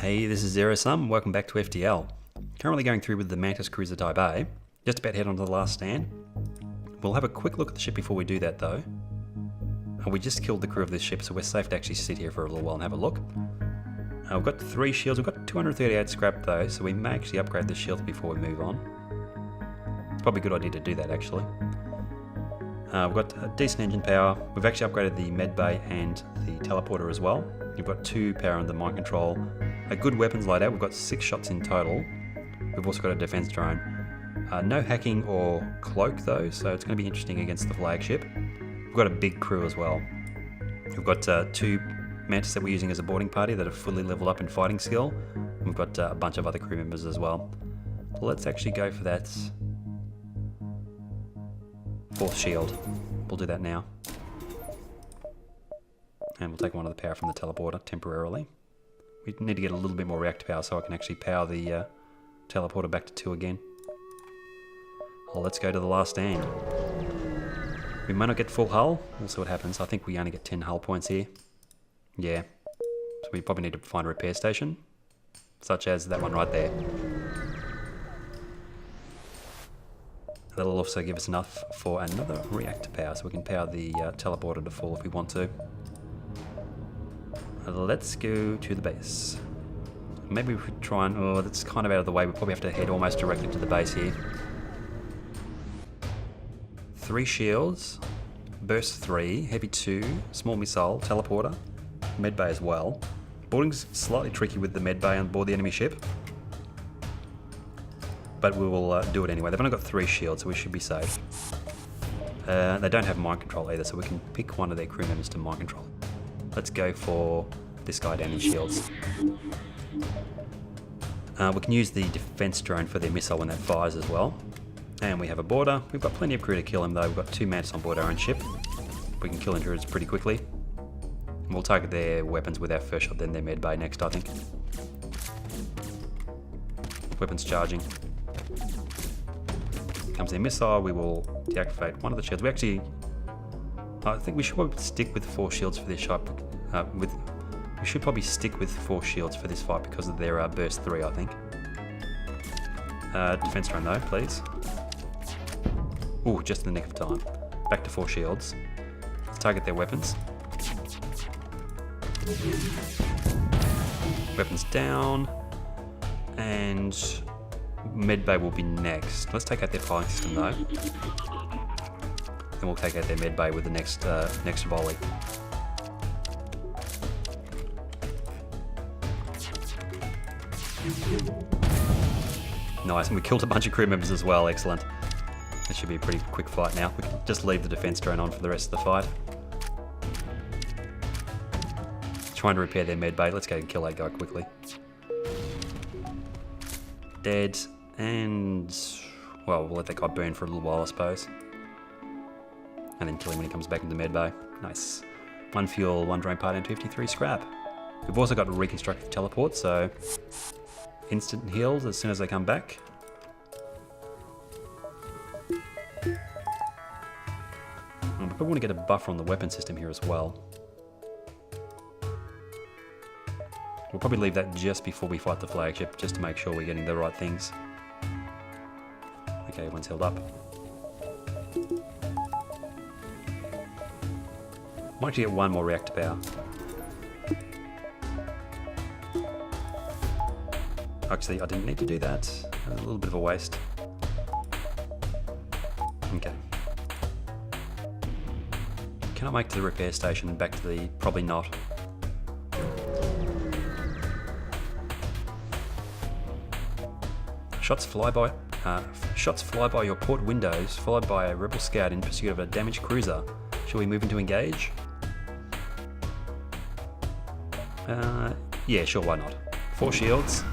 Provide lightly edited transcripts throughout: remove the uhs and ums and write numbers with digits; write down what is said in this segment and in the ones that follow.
Hey, this is xerosome. Welcome back to FTL. Currently going through with the MANTIS cruiser Type A. Just about head on to the last stand. We'll have a quick look at the ship before we do that though. We just killed the crew of this ship, so we're safe to actually sit here for a little while and have a look. We've got 3 shields. We've got 238 scrap though, so we may actually upgrade the shields before we move on. It's probably a good idea to do that actually. We've got decent engine power. We've actually upgraded the med bay and the teleporter as well. We've got 2 power and the mind control. A good weapons loadout. We've got 6 shots in total. We've also got a defense drone. No hacking or cloak though, so it's going to be interesting against the flagship. We've got a big crew as well. We've got 2 Mantis that we're using as a boarding party that are fully leveled up in fighting skill. And we've got a bunch of other crew members as well. So let's actually go for that 4th shield. We'll do that now. And we'll take one of the power from the teleporter temporarily. We need to get a little bit more reactor power so I can actually power the teleporter back to 2 again. Well, let's go to the last stand. We might not get full hull. We'll see what happens. I think we only get 10 hull points here. Yeah. So we probably need to find a repair station, such as that one right there. That'll also give us enough for another reactor power, so we can power the teleporter to full if we want to. Let's go to the base. Maybe we could try and... oh, that's kind of out of the way. We probably have to head almost directly to the base here. 3 shields, burst 3, heavy 2, small missile, teleporter, med bay as well. Boarding's slightly tricky with the med bay on board the enemy ship, but we will do it anyway. They've only got 3 shields, so we should be safe. They don't have mind control either, so we can pick one of their crew members to mind control. Let's go for this guy down in shields. We can use the defense drone for their missile when that fires as well. And we have a boarder. We've got plenty of crew to kill him though. We've got 2 Mantis on board our own ship. We can kill intruders pretty quickly. And we'll target their weapons with our first shot, then their med bay next, I think. Weapons charging. Comes their missile. We will deactivate one of the shields. We actually... I think we should probably stick with 4 shields for this shot. We should probably stick with 4 shields for this fight because of their burst 3, I think. Defense drone though, please. Ooh, just in the nick of time. Back to 4 shields. Let's target their weapons. Weapons down. And medbay will be next. Let's take out their firing system though. Then we'll take out their medbay with the next volley. Nice, and we killed a bunch of crew members as well, excellent. This should be a pretty quick fight now. We can just leave the defense drone on for the rest of the fight. Trying to repair their med bay. Let's go and kill that guy quickly. Dead, and well, we'll let that guy burn for a little while, I suppose. And then kill him when he comes back into med bay. Nice. 1 fuel, 1 drone part, and 53 scrap. We've also got a reconstructive teleport, so instant heals as soon as they come back. We probably want to get a buffer on the weapon system here as well. We'll probably leave that just before we fight the flagship, just to make sure we're getting the right things. Okay, everyone's held up. Might actually get 1 more reactor power. Actually, I didn't need to do that. A little bit of a waste. Okay. Can I make to the repair station and back to the... probably not. Shots fly by your port windows, followed by a rebel scout in pursuit of a damaged cruiser. Shall we move into engage? Yeah, sure, why not? 4 shields.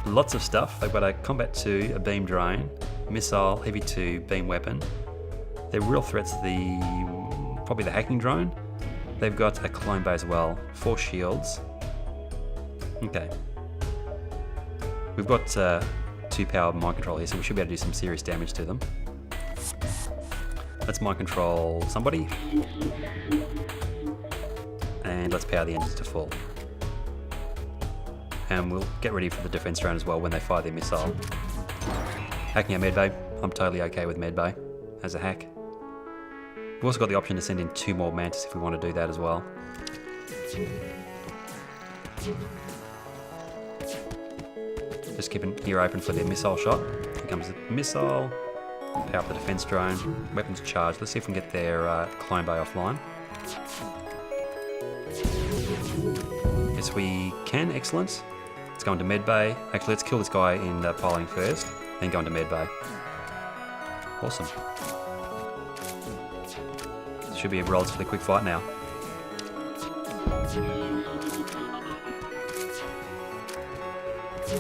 Lots of stuff. They've got a combat 2, a beam drone, missile, heavy 2, beam weapon. Their real threats are probably the hacking drone. They've got a clone bay as well, 4 shields. Okay. We've got 2 power mind control here, so we should be able to do some serious damage to them. Let's mind control somebody. And let's power the engines to full. And we'll get ready for the defense drone as well when they fire their missile. Hacking our medbay. I'm totally okay with medbay as a hack. We've also got the option to send in 2 more Mantis if we want to do that as well. Just keep an ear open for their missile shot. Here comes the missile. Power up the defense drone. Weapons charged. Let's see if we can get their clone bay offline. Yes, we can. Excellent. Let's go into medbay. Actually, let's kill this guy in piloting first, then go into medbay. Awesome. This should be a relatively quick fight now.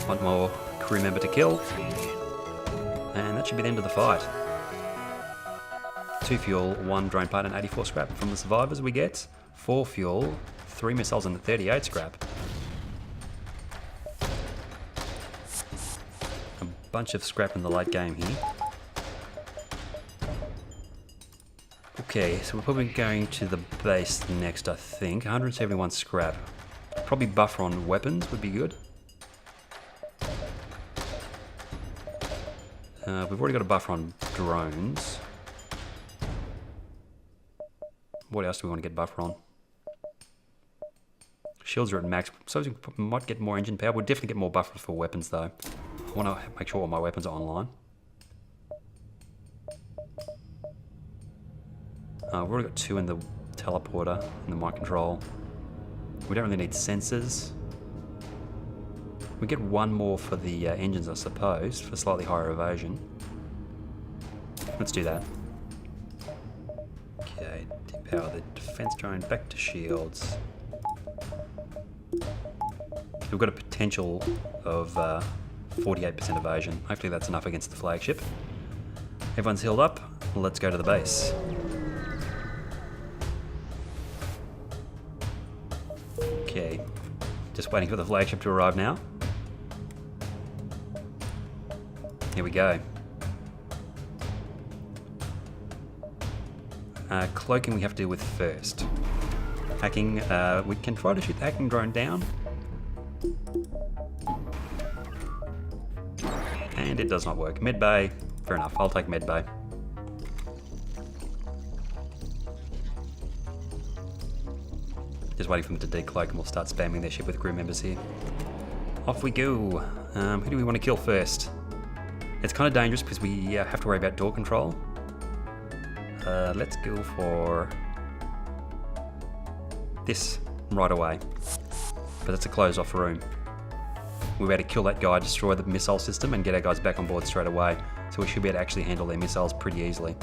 One more crew member to kill. And that should be the end of the fight. 2 fuel, 1 drone part and 84 scrap. From the survivors we get 4 fuel, 3 missiles and 38 scrap. A bunch of scrap in the late game here. Okay, so we're probably going to the base next, I think. 171 scrap. Probably buffer on weapons would be good. We've already got a buffer on drones. What else do we want to get buffer on? Shields are at max, so we might get more engine power. We'll definitely get more buffer for weapons though. I want to make sure all my weapons are online. We've already got 2 in the teleporter, in the mind control. We don't really need sensors. We get 1 more for the engines, I suppose, for slightly higher evasion. Let's do that. Okay, depower the defense drone back to shields. We've got a potential of 48% evasion. Hopefully that's enough against the flagship. Everyone's healed up. Let's go to the base. Okay, just waiting for the flagship to arrive now. Here we go. Cloaking we have to deal with first. Hacking, we can try to shoot the hacking drone down. And it does not work. Medbay, fair enough, I'll take medbay. Just waiting for them to decloak and we'll start spamming their ship with crew members here. Off we go. Who do we want to kill first? It's kind of dangerous because we have to worry about door control. Let's go for this right away. But that's a closed off room. We're about to kill that guy, destroy the missile system and get our guys back on board straight away. So we should be able to actually handle their missiles pretty easily.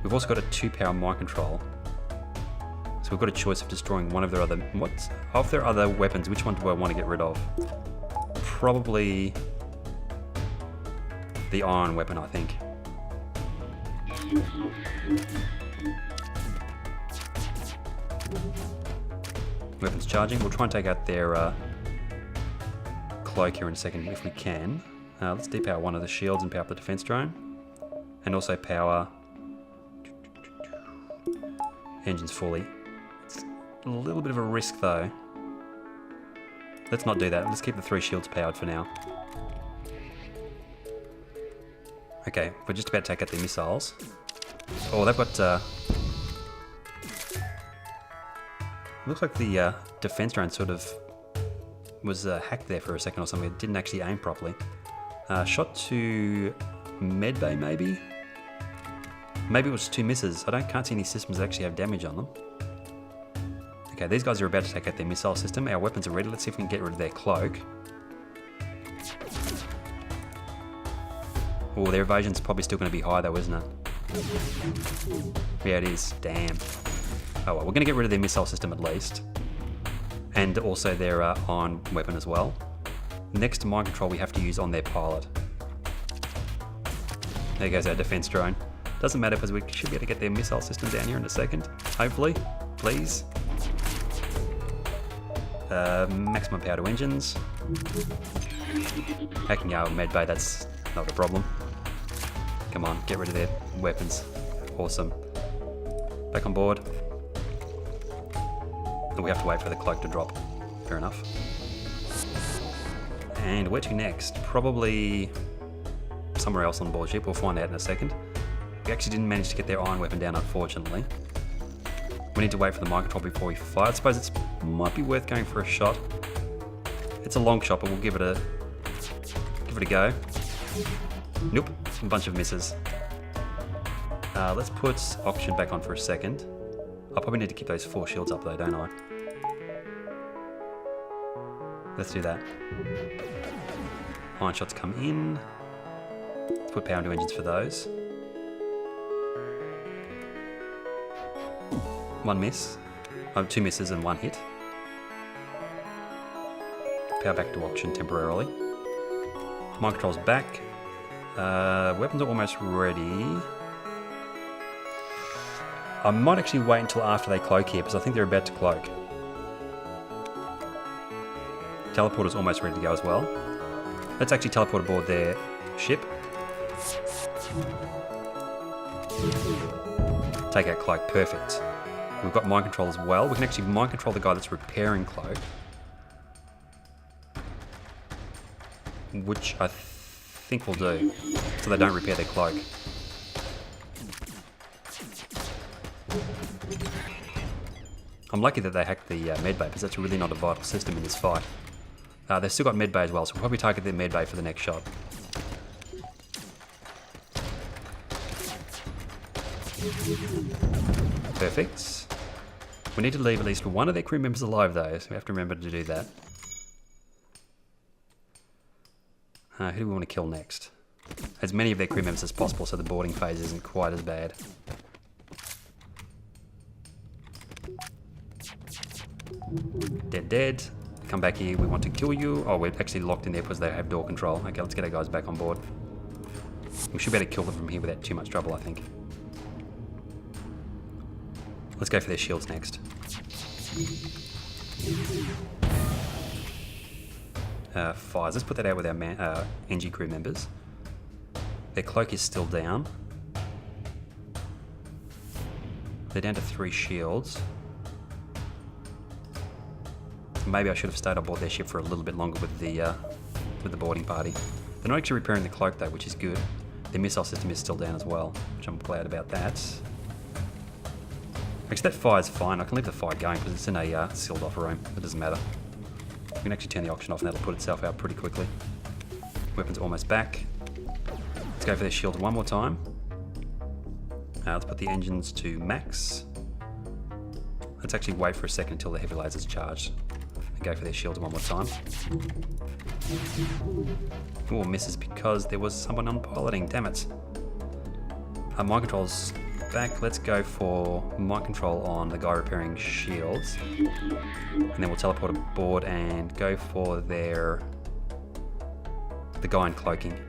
We've also got a 2-power mind control. So we've got a choice of destroying one of their other... Of their other weapons, which one do I want to get rid of? Probably the iron weapon, I think. Weapons charging. We'll try and take out their cloak here in a second if we can. Let's depower one of the shields and power up the defense drone. And also power engines fully. It's a little bit of a risk though. Let's not do that. Let's keep the 3 shields powered for now. Okay, we're just about to take out their missiles. Oh, they've got... looks like the defense drone sort of was hacked there for a second or something. It didn't actually aim properly. Shot to medbay maybe? Maybe it was 2 misses. I can't see any systems that actually have damage on them. Okay, these guys are about to take out their missile system. Our weapons are ready. Let's see if we can get rid of their cloak. Oh, their evasion's probably still going to be high though, isn't it? Yeah, it is. Damn. Oh well, we're going to get rid of their missile system at least. And also their iron weapon as well. Next to mind control we have to use on their pilot. There goes our defense drone. Doesn't matter because we should be able to get their missile system down here in a second. Hopefully. Please. Maximum power to engines. Hacking our medbay, that's not a problem. Come on, get rid of their weapons. Awesome. Back on board. And we have to wait for the cloak to drop. fair enough. And where to next? Probably somewhere else on the board ship. We'll find out in a second. We actually didn't manage to get their iron weapon down, unfortunately. We need to wait for the mind control before we fire. I suppose it might be worth going for a shot. It's a long shot, but we'll give it a go. Nope, a bunch of misses. Let's put oxygen back on for a second. I'll probably need to keep those 4 shields up though, don't I? Let's do that. Iron shots come in. Let's put power into engines for those. 1 miss. 2 misses and 1 hit. Power back to oxygen temporarily. Mind control's back. Weapons are almost ready. I might actually wait until after they cloak here, because I think they're about to cloak. Teleporter's almost ready to go as well. Let's actually teleport aboard their ship. Take out cloak, perfect. We've got mind control as well. We can actually mind control the guy that's repairing cloak. Which I think we'll do, so they don't repair their cloak. I'm lucky that they hacked the medbay, because that's really not a vital system in this fight. They've still got medbay as well, so we'll probably target their medbay for the next shot. Perfect. We need to leave at least one of their crew members alive though, so we have to remember to do that. Who do we want to kill next? As many of their crew members as possible so the boarding phase isn't quite as bad. Dead. Come back here, we want to kill you. Oh, we're actually locked in there because they have door control. Okay, let's get our guys back on board. We should be able to kill them from here without too much trouble, I think. Let's go for their shields next. Fires. Let's put that out with our NG crew members. Their cloak is still down. They're down to 3 shields. Maybe I should have stayed on board their ship for a little bit longer with the boarding party. They're not actually repairing the cloak though, which is good. Their missile system is still down as well, which I'm glad about that. Actually, that fire's fine. I can leave the fire going because it's in a sealed off room. It doesn't matter. We can actually turn the oxygen off and that'll put itself out pretty quickly. Weapon's almost back. Let's go for their shields one more time. Let's put the engines to max. Let's actually wait for a second until the heavy laser's charged. And go for their shields one more time. Oh, misses because there was someone on piloting, damn it. Mind control's back. Let's go for mind control on the guy repairing shields. And then we'll teleport aboard and go for the guy in cloaking.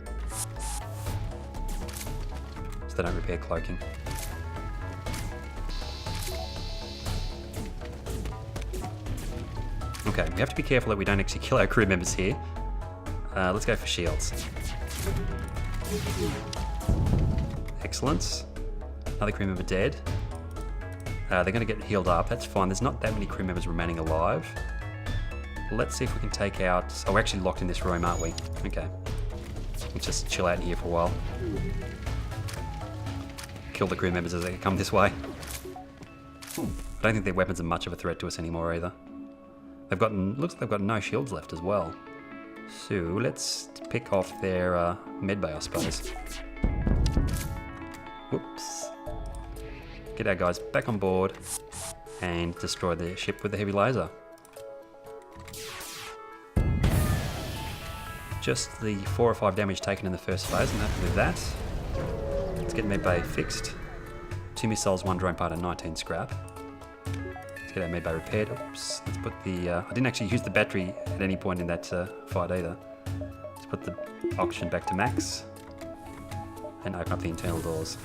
So they don't repair cloaking. Okay, we have to be careful that we don't actually kill our crew members here. Let's go for shields. Excellent. Another crew member dead. They're going to get healed up. That's fine. There's not that many crew members remaining alive. Let's see if we can take out... Oh, we're actually locked in this room, aren't we? Okay. Let's just chill out here for a while. Kill the crew members as they come this way. I don't think their weapons are much of a threat to us anymore either. Looks like they've got no shields left as well. So let's pick off their medbay, I suppose. Whoops. Get our guys back on board and destroy the ship with the heavy laser. Just the 4 or 5 damage taken in the first phase, I'm happy with that. Let's get medbay fixed. 2 missiles, 1 drone part and 19 scrap. Let's get our medbay repaired. Oops. Let's put the... I didn't actually use the battery at any point in that fight either. Let's put the oxygen back to max. And open up the internal doors.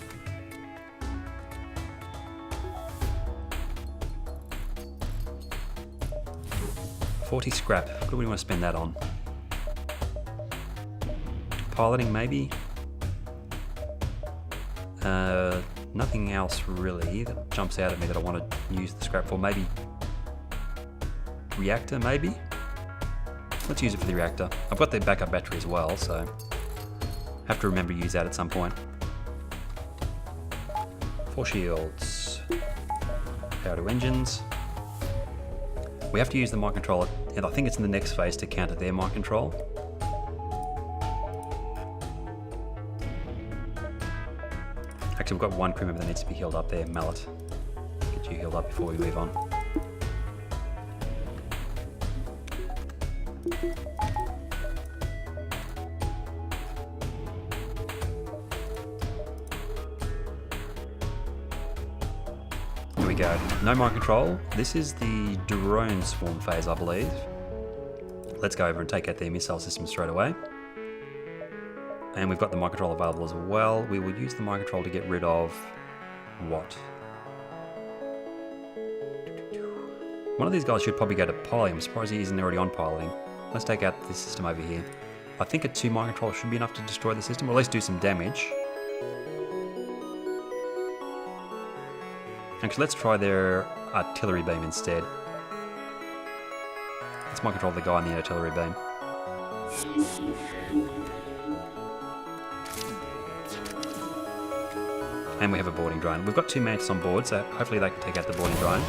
$40 scrap. What do we want to spend that on? Piloting, maybe? Nothing else really that jumps out at me that I want to use the scrap for. Maybe reactor, maybe? let's use it for the reactor. I've got the backup battery as well, so have to remember to use that at some point. 4 shields. Power to engines. We have to use the mind control, and I think it's in the next phase to counter their mind control. Actually, we've got one crew member that needs to be healed up there, Mallet. Get you healed up before we move on. Here we go. No mind control. This is the drone swarm phase, I believe. Let's go over and take out their missile system straight away. And we've got the mind control available as well. We will use the mind control to get rid of what? One of these guys should probably go to piloting. I'm surprised he isn't already on piloting. Let's take out this system over here. I think a 2 mind control should be enough to destroy the system, or at least do some damage. Actually, let's try their artillery beam instead. Let's mind control the guy in the artillery beam. And we have a boarding drone. We've got 2 Mantis on board, so hopefully they can take out the boarding drone.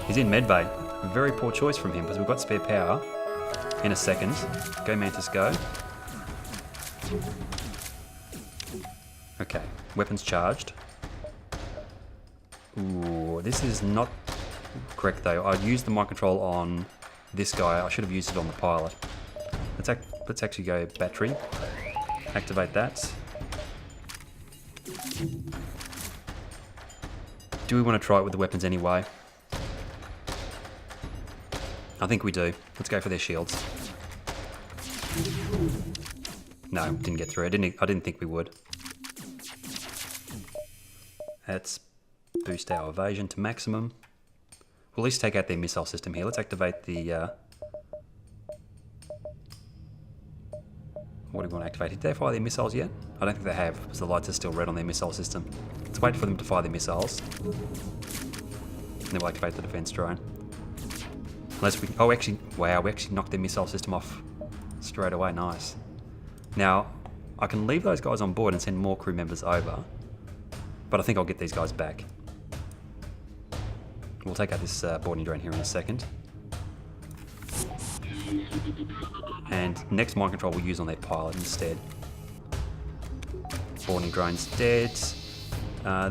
He's in medbay. A very poor choice from him, because we've got spare power. In a second. Go Mantis, go. Okay, weapons charged. Ooh, this is not correct though. I used the mind control on this guy. I should have used it on the pilot. Let's actually go battery. Activate that. Do we want to try it with the weapons anyway? I think we do. Let's go for their shields. No, didn't get through. I didn't think we would. Let's boost our evasion to maximum. We'll at least take out their missile system here. Let's activate the... What do we want to activate? Did they fire their missiles yet? I don't think they have, because the lights are still red on their missile system. Let's wait for them to fire their missiles. And then we'll activate the defense drone. Unless we... Oh, actually... Wow, we actually knocked their missile system off straight away. Nice. Now, I can leave those guys on board and send more crew members over. But I think I'll get these guys back. We'll take out this boarding drone here in a second. And next mind control we'll use on their pilot instead. Boarding drone's dead.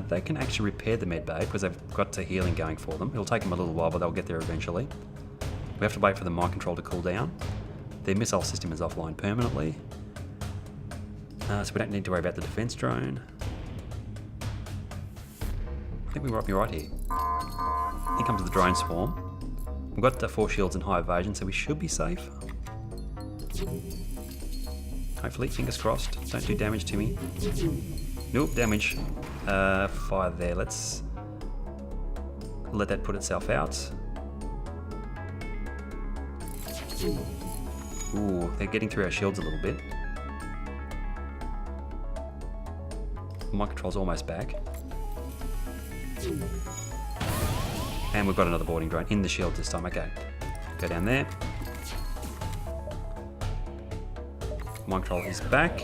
They can actually repair the med bay because they've got the healing going for them. It'll take them a little while, but they'll get there eventually. We have to wait for the mind control to cool down. Their missile system is offline permanently. So we don't need to worry about the defense drone. I think we might be right here. Here comes the drone swarm. We've got the 4 shields and high evasion, so we should be safe. Hopefully, fingers crossed. Don't do damage to me. Nope, damage. Fire there. Let's let that put itself out. Ooh, they're getting through our shields a little bit. Mind control's almost back. And we've got another boarding drone in the shield this time. Okay, go down there. Mind control is back.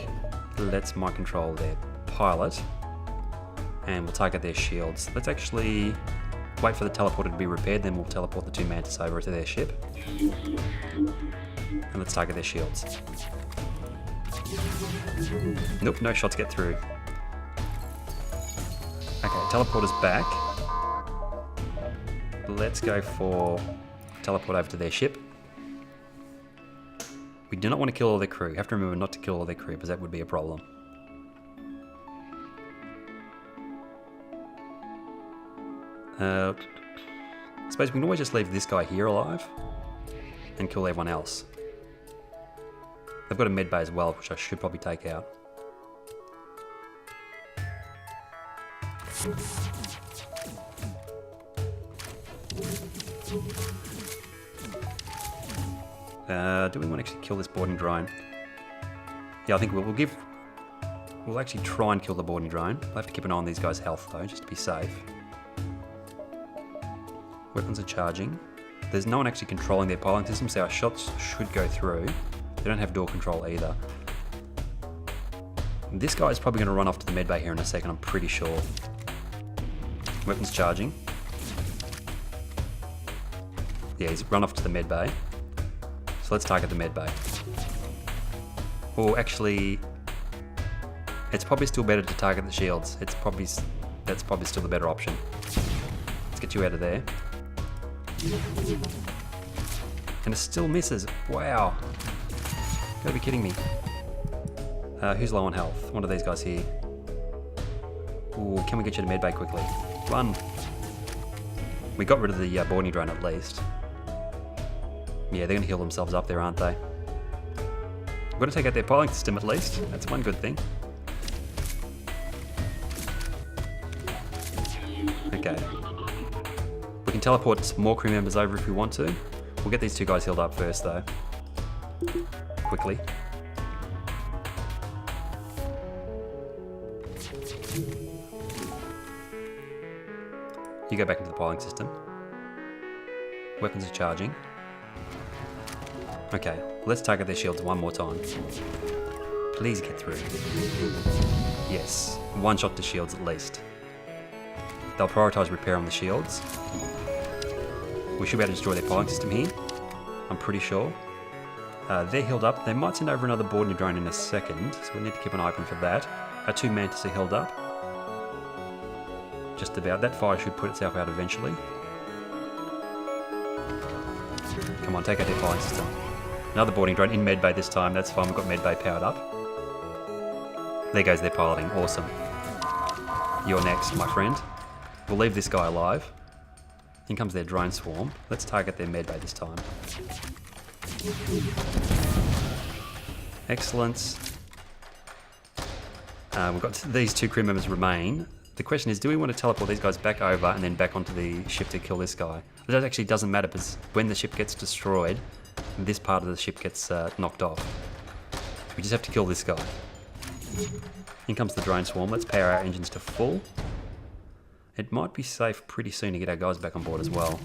Let's mind control their pilot. And we'll target their shields. Let's actually wait for the teleporter to be repaired, then we'll teleport the 2 Mantis over to their ship. And let's target their shields. Nope, no shots get through. Okay, teleporter's back. Let's go for teleport over to their ship. We do not want to kill all their crew. You have to remember not to kill all their crew, because that would be a problem. I suppose we can always just leave this guy here alive and kill everyone else. They've got a med bay as well, which I should probably take out. Do we want to actually kill this boarding drone? Yeah, I think we'll actually try and kill the boarding drone. I'll have to keep an eye on these guys' health though, just to be safe. Weapons are charging. There's no one actually controlling their piling system, so our shots should go through. They don't have door control either. This guy is probably going to run off to the medbay here in a second, I'm pretty sure. Weapons charging. Yeah, he's run off to the medbay. So let's target the medbay. Or actually, it's probably still better to target the shields. That's probably still the better option. Let's get you out of there. And it still misses. Wow. You gotta be kidding me. Who's low on health? One of these guys here. Ooh, can we get you to medbay quickly? Run. We got rid of the boarding drone at least. Yeah, they're gonna heal themselves up there, aren't they? We're gonna take out their piling system at least. That's one good thing. Okay. We can teleport more crew members over if we want to. We'll get these two guys healed up first though. Quickly. You go back into the piling system. Weapons are charging. Okay, let's target their shields one more time. Please get through. Yes, one shot to shields at least. They'll prioritise repair on the shields. We should be able to destroy their piling system here. I'm pretty sure. They're healed up. They might send over another boarding drone in a second, so we need to keep an eye open for that. Our two mantis are held up. Just about. That fire should put itself out eventually. Come on, take out their piling system. Another boarding drone in medbay this time. That's fine, we've got medbay powered up. There goes their piloting. Awesome. You're next, my friend. We'll leave this guy alive. In comes their drone swarm. Let's target their medbay this time. Excellent. We've got these two crew members remain. The question is, do we want to teleport these guys back over and then back onto the ship to kill this guy? That actually doesn't matter because when the ship gets destroyed, this part of the ship gets knocked off. We just have to kill this guy. In comes the drone swarm. Let's power our engines to full. It might be safe pretty soon to get our guys back on board as well.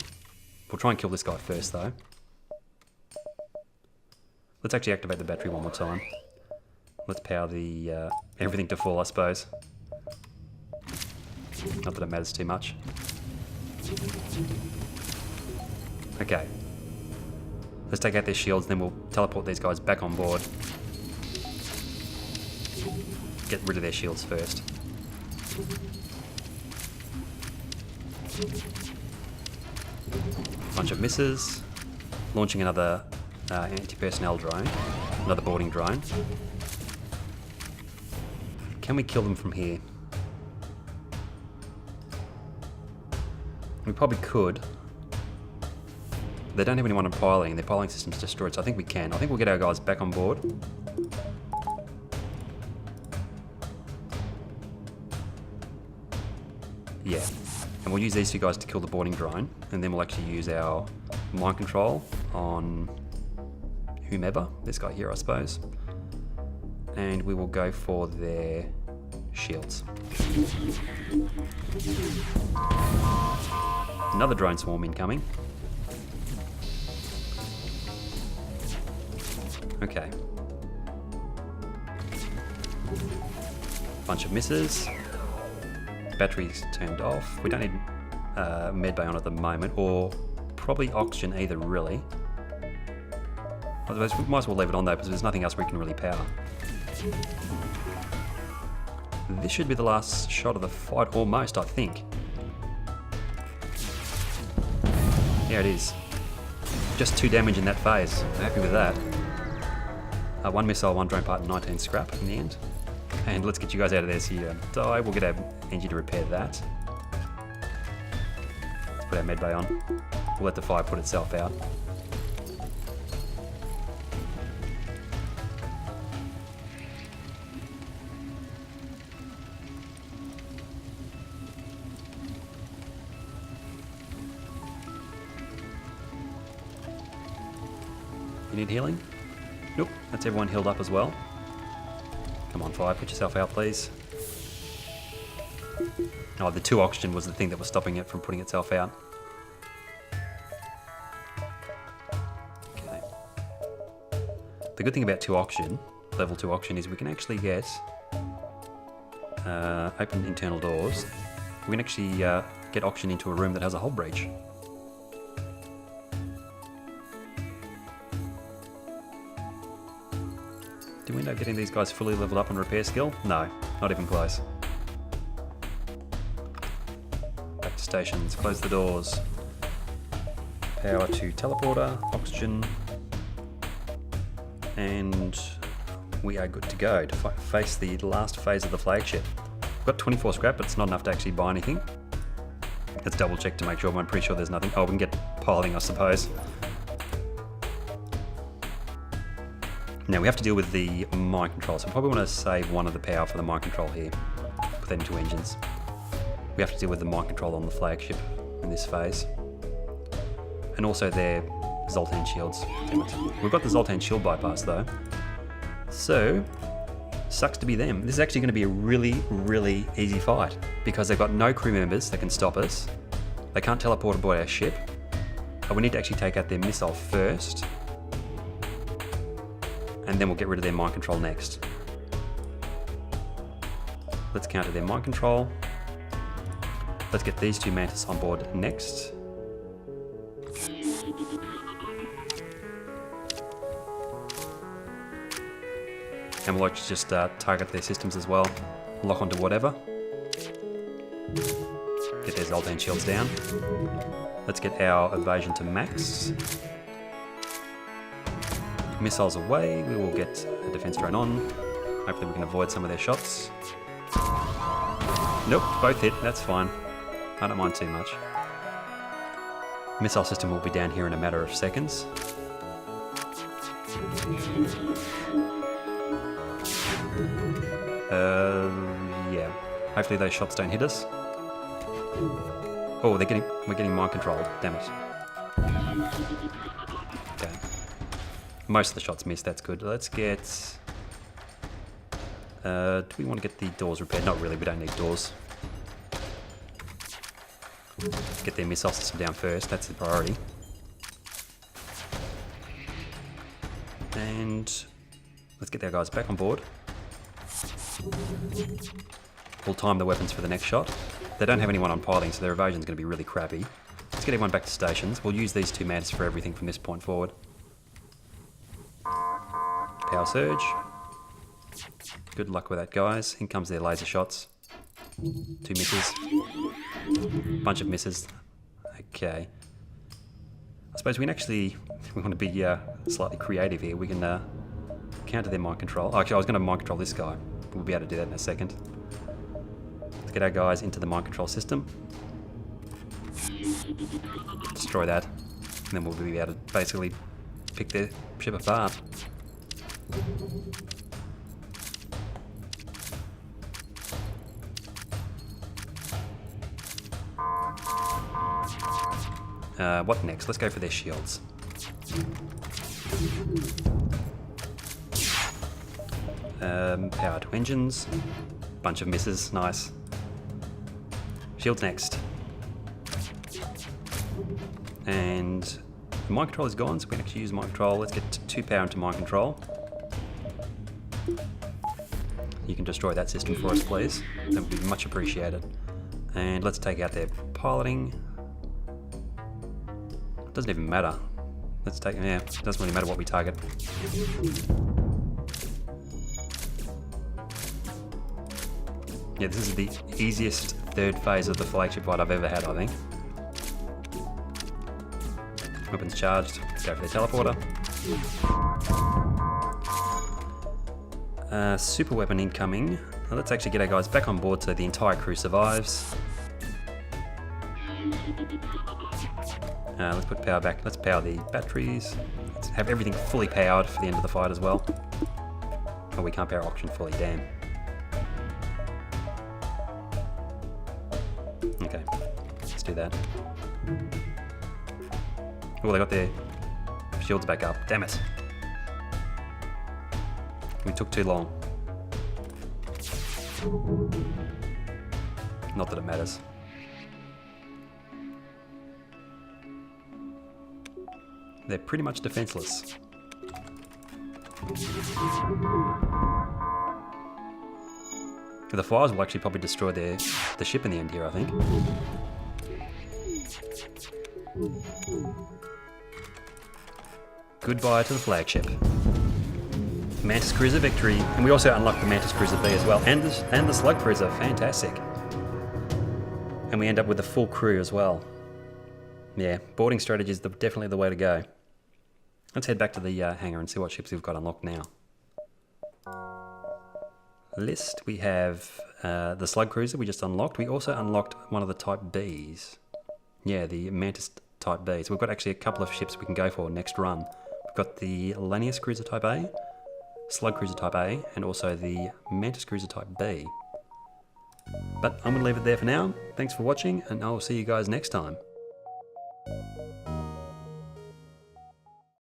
We'll try and kill this guy first though. Let's actually activate the battery one more time. Let's power the everything to full, I suppose. Not that it matters too much. Okay. Let's take out their shields, then we'll teleport these guys back on board. Get rid of their shields first. Bunch of misses. Launching another anti-personnel drone. Another boarding drone. Can we kill them from here? We probably could. They don't have anyone on piling. Their piling system's destroyed, so I think we can. I think we'll get our guys back on board. Yeah. And we'll use these two guys to kill the boarding drone, and then we'll actually use our mind control on whomever. This guy here, I suppose. And we will go for their shields. Another drone swarm incoming. Okay. Bunch of misses. Batteries turned off. We don't need medbay on at the moment, or probably oxygen either, really. Otherwise, we might as well leave it on though, because there's nothing else we can really power. This should be the last shot of the fight, almost, I think. Yeah, it is. Just 2 damage in that phase. I'm happy with that. 1 missile, 1 drone part, and 19 scrap in the end. And let's get you guys out of there so you don't die. We'll get our engine to repair that. Let's put our medbay on. We'll let the fire put itself out. You need healing? Nope, that's everyone healed up as well. Come on, fire, put yourself out, please. Oh, the 2 oxygen was the thing that was stopping it from putting itself out. The good thing about level 2 auction, is we can actually get open internal doors. We can actually get auction into a room that has a hull breach. Do we end up getting these guys fully leveled up on repair skill? No, not even close. Back to stations, close the doors. Power to teleporter, oxygen, and we are good to go to face the last phase of the flagship. We've got 24 scrap, but it's not enough to actually buy anything. Let's double check to make sure, but I'm pretty sure there's nothing. Oh, we can get piling, I suppose. Now we have to deal with the mind control, so I probably want to save one of the power for the mind control here. Put that into engines. We have to deal with the mind control on the flagship in this phase. And also their Zoltan shields. Damn it. We've got the Zoltan shield bypass though. So, sucks to be them. This is actually going to be a really, really easy fight because they've got no crew members that can stop us. They can't teleport aboard our ship. But we need to actually take out their missile first. And then we'll get rid of their mind control next. Let's counter their mind control. Let's get these two Mantis on board next. And we'll just target their systems as well. Lock onto whatever. Get their Zoltan shields down. Let's get our evasion to max. Missiles away, we will get a defense drone on. Hopefully we can avoid some of their shots. Nope, both hit, that's fine. I don't mind too much. Missile system will be down here in a matter of seconds. Yeah. Hopefully those shots don't hit us. Oh, we're getting mind controlled, damn it. Okay. Most of the shots missed, that's good. Let's get... do we want to get the doors repaired? Not really, we don't need doors. Get their missile system down first, that's the priority. And let's get our guys back on board. We'll time the weapons for the next shot. They don't have anyone on piloting, so their evasion's going to be really crappy. Let's get everyone back to stations. We'll use these two Mantis for everything from this point forward. Power surge. Good luck with that, guys. In comes their laser shots. 2 misses. Bunch of misses. Okay. I suppose we can actually, if we want to be slightly creative here, we can counter their mind control. Oh, actually, I was going to mind control this guy. We'll be able to do that in a second. Let's get our guys into the mind control system. Destroy that. And then we'll be able to basically pick their ship apart. What next? Let's go for their shields. Power to engines. Bunch of misses, nice. Shields next. And the mind control is gone, so we can actually use mind control. Let's get 2 power into mind control. You can destroy that system for us, please. That would be much appreciated. And let's take out their piloting. Doesn't even matter. Let's take, yeah, it doesn't really matter what we target. Yeah, this is the easiest third phase of the flagship fight I've ever had, I think. Weapons charged. Go for the teleporter. Super weapon incoming. Now let's actually get our guys back on board so the entire crew survives. Let's put power back. Let's power the batteries. Let's have everything fully powered for the end of the fight as well. Oh, we can't power auction fully, damn. Okay, let's do that. Oh, they got their shields back up. Damn it. We took too long. Not that it matters. They're pretty much defenseless. The fires will actually probably destroy the ship in the end here, I think. Goodbye to the flagship. Mantis Cruiser victory, and we also unlocked the Mantis Cruiser B as well, and the Slug Cruiser, fantastic. And we end up with a full crew as well. Yeah, boarding strategy is definitely the way to go. Let's head back to the hangar and see what ships we've got unlocked now. List, we have the Slug Cruiser we just unlocked. We also unlocked one of the Type Bs. Yeah, the Mantis Type B. So we've got actually a couple of ships we can go for next run. We've got the Lanius Cruiser Type A, Slug Cruiser Type A, and also the Mantis Cruiser Type B. But I'm going to leave it there for now. Thanks for watching, and I'll see you guys next time.